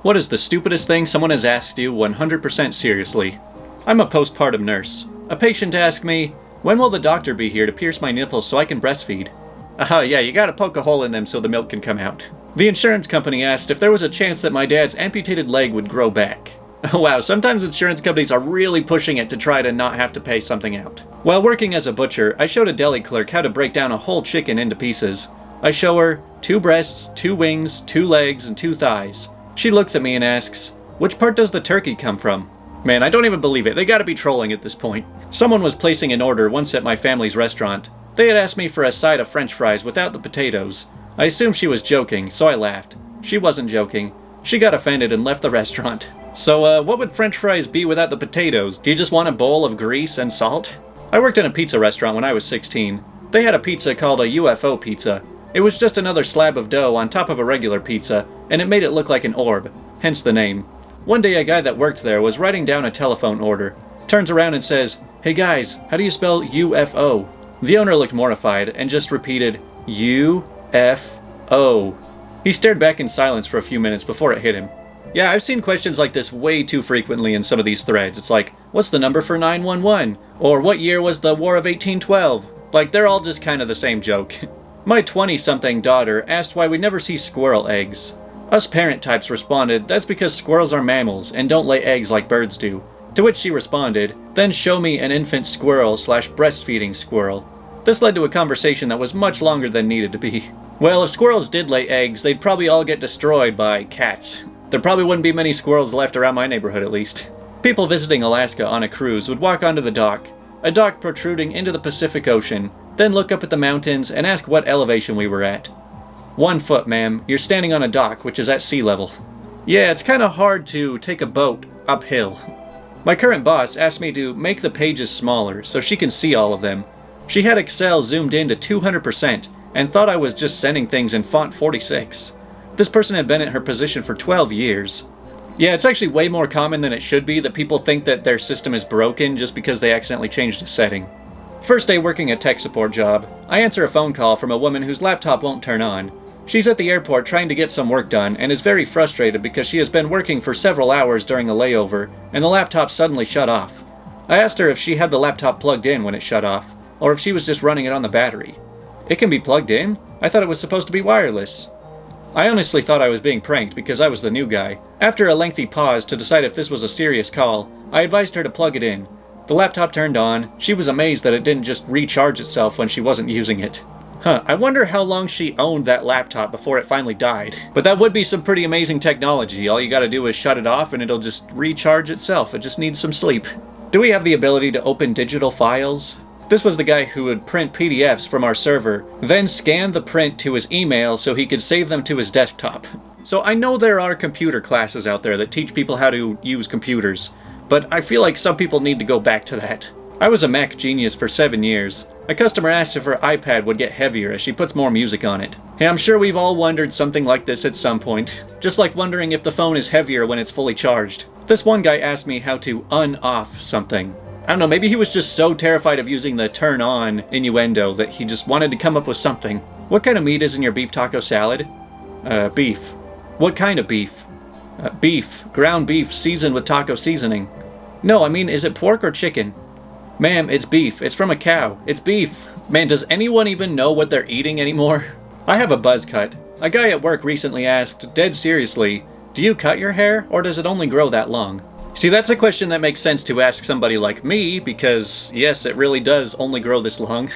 What is the stupidest thing someone has asked you 100% seriously? I'm a postpartum nurse. A patient asked me, when will the doctor be here to pierce my nipples so I can breastfeed? Yeah, you gotta poke a hole in them so the milk can come out. The insurance company asked if there was a chance that my dad's amputated leg would grow back. Wow, sometimes insurance companies are really pushing it to try to not have to pay something out. While working as a butcher, I showed a deli clerk how to break down a whole chicken into pieces. I show her 2 breasts, 2 wings, 2 legs, and 2 thighs. She looks at me and asks, which part does the turkey come from? Man, I don't even believe it. They gotta be trolling at this point. Someone was placing an order once at my family's restaurant. They had asked me for a side of french fries without the potatoes. I assumed she was joking, so I laughed. She wasn't joking. She got offended and left the restaurant. So, what would french fries be without the potatoes? Do you just want a bowl of grease and salt? I worked in a pizza restaurant when I was 16. They had a pizza called a Ufo Pizza. It was just another slab of dough on top of a regular pizza, and it made it look like an orb, hence the name. One day a guy that worked there was writing down a telephone order, turns around and says, "Hey guys, how do you spell UFO?" The owner looked mortified and just repeated, UFO. He stared back in silence for a few minutes before it hit him. Yeah, I've seen questions like this way too frequently in some of these threads. It's like, what's the number for 911? Or what year was the War of 1812? Like, they're all just kind of the same joke. My 20-something daughter asked why we never see squirrel eggs. Us parent types responded, that's because squirrels are mammals and don't lay eggs like birds do. To which she responded, then show me an infant squirrel / breastfeeding squirrel. This led to a conversation that was much longer than needed to be. Well, if squirrels did lay eggs, they'd probably all get destroyed by cats. There probably wouldn't be many squirrels left around my neighborhood at least. People visiting Alaska on a cruise would walk onto the dock, a dock protruding into the Pacific Ocean, then look up at the mountains and ask what elevation we were at. 1 foot, ma'am. You're standing on a dock, which is at sea level. Yeah, it's kinda hard to take a boat uphill. My current boss asked me to make the pages smaller so she can see all of them. She had Excel zoomed in to 200% and thought I was just sending things in font 46. This person had been at her position for 12 years. Yeah, it's actually way more common than it should be that people think that their system is broken just because they accidentally changed a setting. First day working a tech support job, I answer a phone call from a woman whose laptop won't turn on. She's at the airport trying to get some work done and is very frustrated because she has been working for several hours during a layover and the laptop suddenly shut off. I asked her if she had the laptop plugged in when it shut off, or if she was just running it on the battery. It can be plugged in? I thought it was supposed to be wireless. I honestly thought I was being pranked because I was the new guy. After a lengthy pause to decide if this was a serious call, I advised her to plug it in. The laptop turned on. She was amazed that it didn't just recharge itself when she wasn't using it. I wonder how long she owned that laptop before it finally died. But that would be some pretty amazing technology. All you gotta do is shut it off and it'll just recharge itself. It just needs some sleep. Do we have the ability to open digital files? This was the guy who would print PDFs from our server, then scan the print to his email so he could save them to his desktop. So I know there are computer classes out there that teach people how to use computers, but I feel like some people need to go back to that. I was a Mac genius for 7 years. A customer asked if her iPad would get heavier as she puts more music on it. Hey, I'm sure we've all wondered something like this at some point, just like wondering if the phone is heavier when it's fully charged. This one guy asked me how to on-off something. I don't know, maybe he was just so terrified of using the turn on innuendo that he just wanted to come up with something. What kind of meat is in your beef taco salad? Beef. What kind of beef? Beef. Ground beef seasoned with taco seasoning. No, I mean, is it pork or chicken? Ma'am, it's beef. It's from a cow. It's beef. Man, does anyone even know what they're eating anymore? I have a buzz cut. A guy at work recently asked, dead seriously, do you cut your hair or does it only grow that long? See, that's a question that makes sense to ask somebody like me, because yes, it really does only grow this long.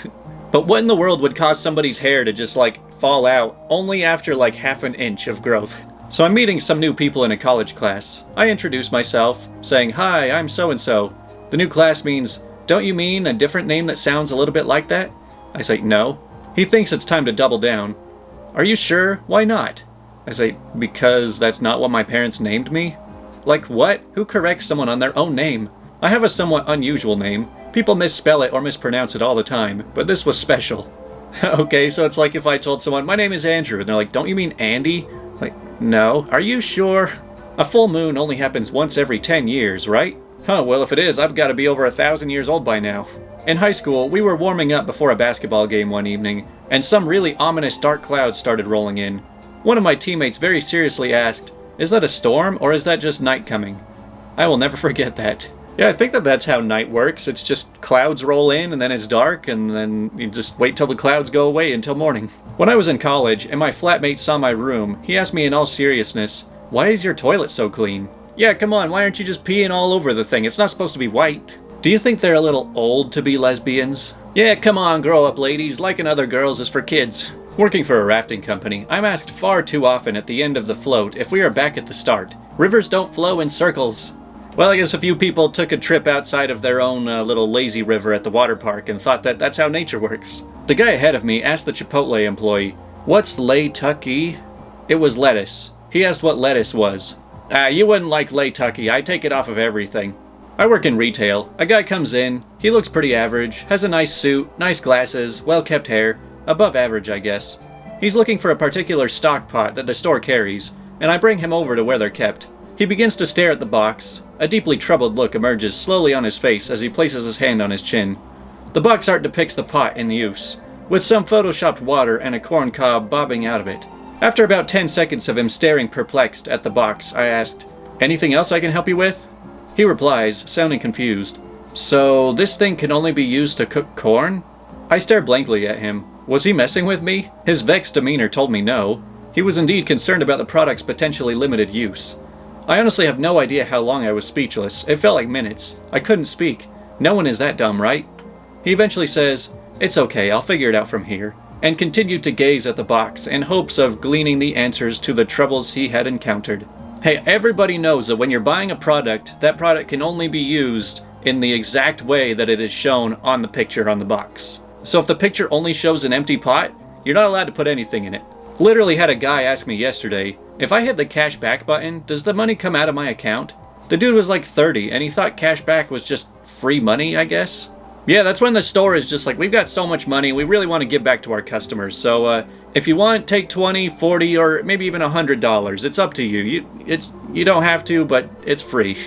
But what in the world would cause somebody's hair to just fall out only after half an inch of growth? So I'm meeting some new people in a college class. I introduce myself, saying, hi, I'm so-and-so. The new class means, don't you mean a different name that sounds a little bit like that? I say, no. He thinks it's time to double down. Are you sure? Why not? I say, because that's not what my parents named me. Like what? Who corrects someone on their own name? I have a somewhat unusual name. People misspell it or mispronounce it all the time, but this was special. Okay, so it's like if I told someone, my name is Andrew, and they're like, don't you mean Andy? Like, no. Are you sure? A full moon only happens once every 10 years, right? Well, if it is, I've got to be over 1,000 years old by now. In high school, we were warming up before a basketball game one evening, and some really ominous dark clouds started rolling in. One of my teammates very seriously asked, Is that a storm, or is that just night coming? I will never forget that. Yeah, I think that's how night works. It's just clouds roll in, and then it's dark, and then you just wait till the clouds go away until morning. When I was in college, and my flatmate saw my room, he asked me in all seriousness, "Why is your toilet so clean?" Yeah, come on, why aren't you just peeing all over the thing? It's not supposed to be white. Do you think they're a little old to be lesbians? Yeah, come on, grow up, ladies. Liking other girls is for kids. Working for a rafting company, I'm asked far too often at the end of the float if we are back at the start. Rivers don't flow in circles. Well, I guess a few people took a trip outside of their own little lazy river at the water park and thought that that's how nature works. The guy ahead of me asked the Chipotle employee, "What's lay-tucky?" It was lettuce. He asked what lettuce was. You wouldn't like lay-tucky. I take it off of everything. I work in retail. A guy comes in. He looks pretty average, has a nice suit, nice glasses, well-kept hair. Above average, I guess. He's looking for a particular stock pot that the store carries, and I bring him over to where they're kept. He begins to stare at the box. A deeply troubled look emerges slowly on his face as he places his hand on his chin. The box art depicts the pot in use, with some photoshopped water and a corn cob bobbing out of it. After about 10 seconds of him staring perplexed at the box, I asked, "Anything else I can help you with?" He replies, sounding confused, "So this thing can only be used to cook corn?" I stare blankly at him. Was he messing with me? His vexed demeanor told me no. He was indeed concerned about the product's potentially limited use. I honestly have no idea how long I was speechless. It felt like minutes. I couldn't speak. No one is that dumb, right? He eventually says, "It's okay, I'll figure it out from here," and continued to gaze at the box in hopes of gleaning the answers to the troubles he had encountered. Hey, everybody knows that when you're buying a product, that product can only be used in the exact way that it is shown on the picture on the box. So if the picture only shows an empty pot, you're not allowed to put anything in it. Literally had a guy ask me yesterday, if I hit the cash back button, does the money come out of my account? The dude was like 30, and he thought cash back was just free money, I guess? Yeah, that's when the store is just like, we've got so much money, we really want to give back to our customers, so if you want, take 20, 40, or maybe even $100. It's up to you. You don't have to, but it's free.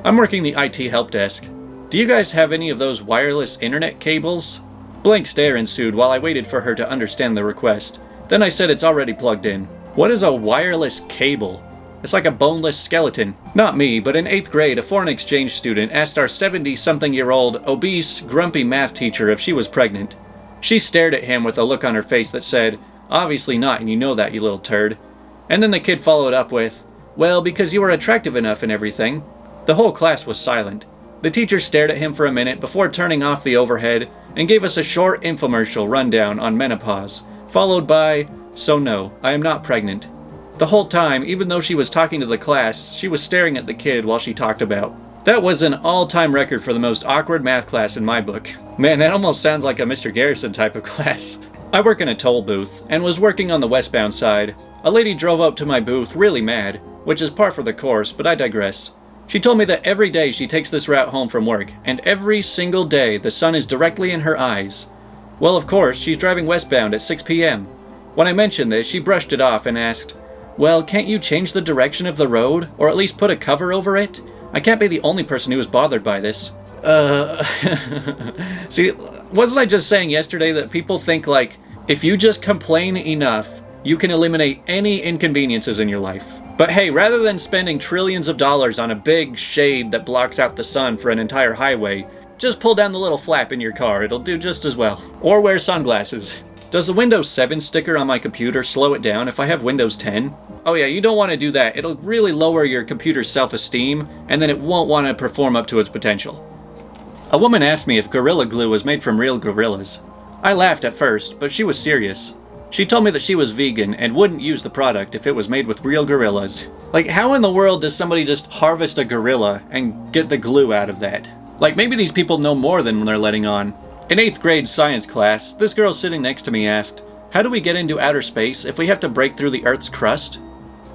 I'm working the IT help desk. Do you guys have any of those wireless internet cables? Blank stare ensued while I waited for her to understand the request. Then I said it's already plugged in. What is a wireless cable? It's like a boneless skeleton. Not me, but in 8th grade, a foreign exchange student asked our 70-something-year-old, obese, grumpy math teacher if she was pregnant. She stared at him with a look on her face that said, "Obviously not, and you know that, you little turd." And then the kid followed up with, "Well, because you were attractive enough and everything." The whole class was silent. The teacher stared at him for a minute before turning off the overhead and gave us a short infomercial rundown on menopause, followed by, "So no, I am not pregnant." The whole time, even though she was talking to the class, she was staring at the kid while she talked about. That was an all-time record for the most awkward math class in my book. Man, that almost sounds like a Mr. Garrison type of class. I work in a toll booth, and was working on the westbound side. A lady drove up to my booth really mad, which is par for the course, but I digress. She told me that every day she takes this route home from work, and every single day the sun is directly in her eyes. Well, of course, she's driving westbound at 6 p.m. When I mentioned this, she brushed it off and asked, "Well, can't you change the direction of the road, or at least put a cover over it? I can't be the only person who is bothered by this." See, wasn't I just saying yesterday that people think like, if you just complain enough, you can eliminate any inconveniences in your life? But hey, rather than spending trillions of dollars on a big shade that blocks out the sun for an entire highway, just pull down the little flap in your car, it'll do just as well. Or wear sunglasses. Does the Windows 7 sticker on my computer slow it down if I have Windows 10? Oh yeah, you don't want to do that. It'll really lower your computer's self-esteem, and then it won't want to perform up to its potential. A woman asked me if Gorilla Glue was made from real gorillas. I laughed at first, but she was serious. She told me that she was vegan and wouldn't use the product if it was made with real gorillas. Like, how in the world does somebody just harvest a gorilla and get the glue out of that? Like, maybe these people know more than they're letting on. In 8th grade science class, this girl sitting next to me asked, "How do we get into outer space if we have to break through the Earth's crust?"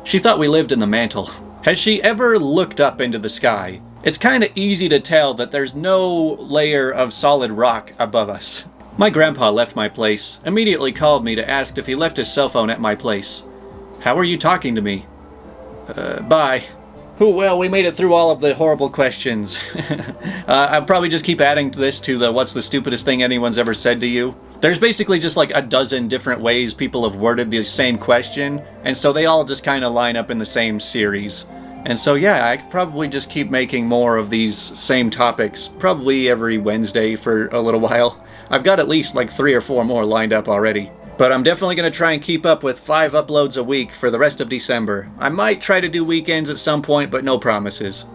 She thought we lived in the mantle. Has she ever looked up into the sky? It's kinda easy to tell that there's no layer of solid rock above us. My grandpa left my place, immediately called me to ask if he left his cell phone at my place. "How are you talking to me?" Bye. Oh, well, we made it through all of the horrible questions. I'll probably just keep adding to this to the what's the stupidest thing anyone's ever said to you. There's basically just like a dozen different ways people have worded the same question, and so they all just kind of line up in the same series. And so yeah, I could probably just keep making more of these same topics, probably every Wednesday for a little while. I've got at least like 3 or 4 more lined up already. But I'm definitely going to try and keep up with 5 uploads a week for the rest of December. I might try to do weekends at some point, but no promises.